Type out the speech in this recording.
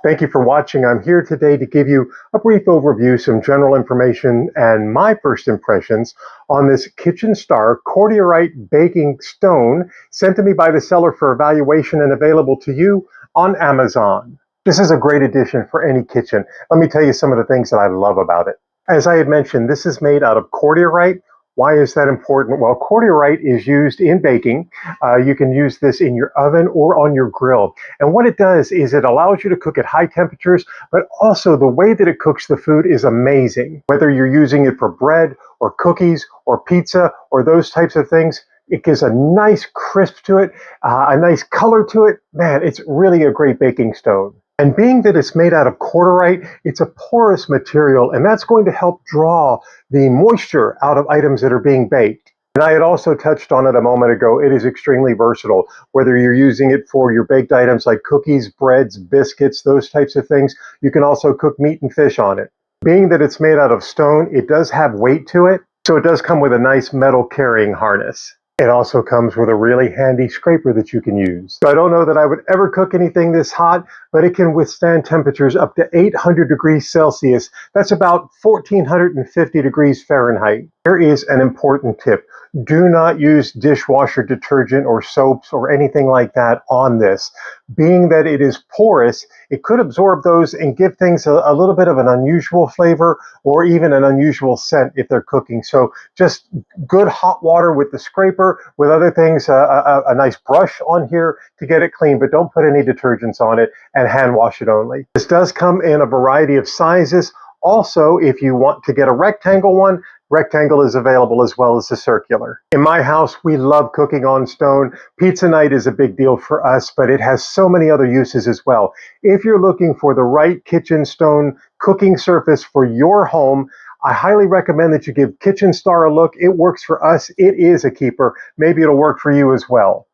Thank you for watching. I'm here today to give you a brief overview, some general information, and my first impressions on this KitchenStar Cordierite Baking Stone sent to me by the seller for evaluation and available to you on Amazon. This is a great addition for any kitchen. Let me tell you some of the things that I love about it. As I had mentioned, this is made out of cordierite. Why is that important? Well, cordierite is used in baking. You can use this in your oven or on your grill. And what it does is it allows you to cook at high temperatures, but also the way that it cooks the food is amazing. Whether you're using it for bread or cookies or pizza or those types of things, it gives a nice crisp to it, a nice color to it. Man, it's really a great baking stone. And being that it's made out of cordierite, it's a porous material, and that's going to help draw the moisture out of items that are being baked. And I had also touched on it a moment ago, it is extremely versatile. Whether you're using it for your baked items like cookies, breads, biscuits, those types of things, you can also cook meat and fish on it. Being that it's made out of stone, it does have weight to it, so it does come with a nice metal carrying harness. It also comes with a really handy scraper that you can use. So I don't know that I would ever cook anything this hot, but it can withstand temperatures up to 800 degrees Celsius. That's about 1450 degrees Fahrenheit. Here is an important tip. Do not use dishwasher detergent or soaps or anything like that on this. Being that it is porous, it could absorb those and give things a little bit of an unusual flavor or even an unusual scent if they're cooking. So just good hot water with the scraper, with other things, a nice brush on here to get it clean, but don't put any detergents on it and hand wash it only. This does come in a variety of sizes. Also, if you want to get a rectangle one, rectangle is available as well as the circular. In my house, we love cooking on stone. Pizza night is a big deal for us, but it has so many other uses as well. If you're looking for the right kitchen stone cooking surface for your home, I highly recommend that you give KitchenStar a look. It works for us. It is a keeper. Maybe it'll work for you as well.